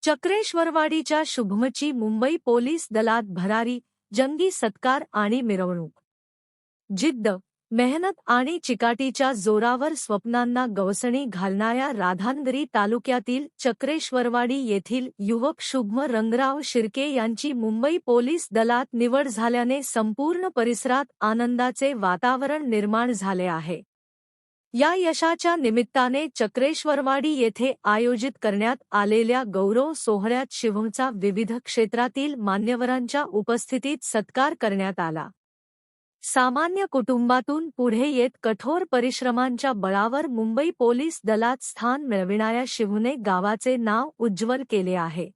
चक्रेश्वरवाडीच्या शुभमची Mumbai police दलात भरारी, जंगी सत्कार आणि मिरवणूक. जिद्द, मेहनत आणि चिकाटीच्या जोरावर स्वप्नांना गवसणी घालणाऱ्या राधानगरी तालुक्यातील चक्रेश्वरवाडी येथील युवक शुभम रंगराव शिर्के यांची मुंबई पोलीस दलात निवड झाल्याने संपूर्ण परिसरात आनंदाचे वातावरण निर्माण झाले आहे. या यशाच्या निमित्ताने चक्रेश्वरवाडी येथे आयोजित करण्यात आलेल्या गौरव सोहळ्यात शुभमचा विविध क्षेत्रातील मान्यवरांच्या उपस्थितीत सत्कार करण्यात आला. सामान्य कुटुंबातून पुढे येत कठोर परिश्रमांच्या बळावर मुंबई पोलीस दलात स्थान मिळविणाऱ्या शुभमने गावाचे नाव उज्ज्वल केले आहे.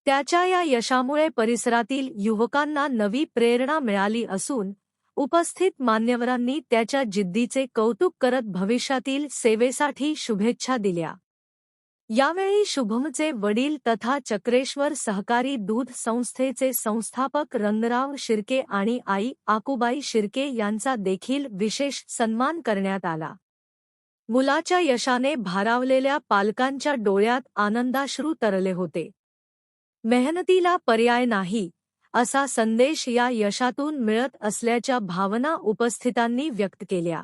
त्याच्या या यशामुळे परिसरातील युवकांना नवी प्रेरणा मिळाली असून उपस्थित मान्यवरांनी त्याच्या जिद्दीचे कौतुक करत भविष्यातील सेवेसाठी शुभेच्छा दिल्या. यावेळी शुभमचे वडील तथा चक्रेश्वर सहकारी दूध संस्थेचे संस्थापक रंगराव शिर्के आणि आई आकुबाई शिर्के यांचा देखील विशेष सन्मान करण्यात आला. मुलाच्या यशाने भारावलेल्या पालकांच्या डोळ्यात आनंदाश्रू तरले होते. मेहनतीला पर्याय नाही, असा संदेश या यशातून मिळत असल्याच्या भावना उपस्थितांनी व्यक्त केल्या.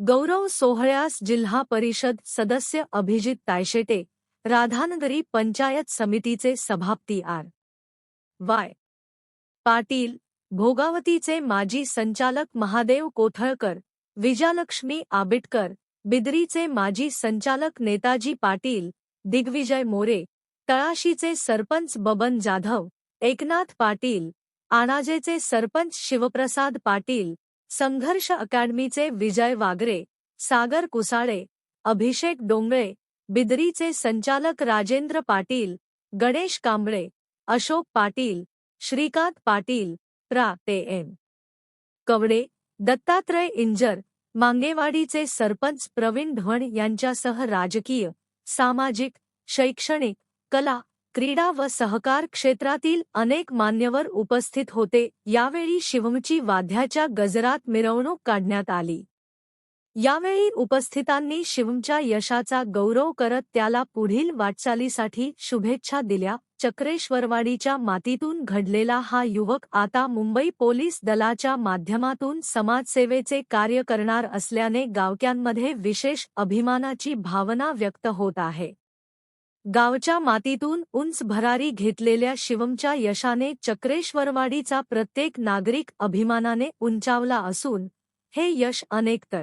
गौरव सोहळ्यास जिल्हा परिषद सदस्य अभिजित तायशेटे, राधानगरी पंचायत समितीचे सभापती आर. वाय. पाटील, भोगावतीचे माजी संचालक महादेव कोठळकर, विजयालक्ष्मी आबिटकर, बिदरीचे माजी संचालक नेताजी पाटील, दिग्विजय मोरे, तळाशीचे सरपंच बबन जाधव, एकनाथ पाटील, आणाजेचे सरपंच शिवप्रसाद पाटील, संघर्ष अकॅडमीचे विजय वागरे, सागर कुसाळे, अभिषेक डोंगळे, बिदरीचे संचालक राजेंद्र पाटील, गणेश कांबळे, अशोक पाटील, श्रीकांत पाटील, प्रा. एम. कवडे, दत्तात्रय इंजर, मांगेवाडीचे सरपंच प्रवीण ढवण यांच्यासह राजकीय, सामाजिक, शैक्षणिक, कला, क्रीडा व सहकार क्षेत्रातील अनेक मान्यवर उपस्थित होते. यावेळी शुभमची वाद्याच्या गजरात मिरवणूक काढण्यात आली. यावेळी उपस्थितांनी शुभमच्या यशाचा गौरव करत त्याला पुढील वाटचालीसाठी शुभेच्छा दिल्या. चक्रेश्वरवाडीच्या मातीतून घडलेला हा युवक आता मुंबई पोलीस दलाच्या माध्यमातून समाजसेवेचे कार्य करणार असल्याने गावकऱ्यांमध्ये विशेष अभिमानाची भावना व्यक्त होत आहे. गावच्या मातीतून उंच भरारी घेतलेल्या शुभमच्या यशाने चक्रेश्वरवाडीचा प्रत्येक नागरिक अभिमानाने उंचावला असून हे यश अनेक तर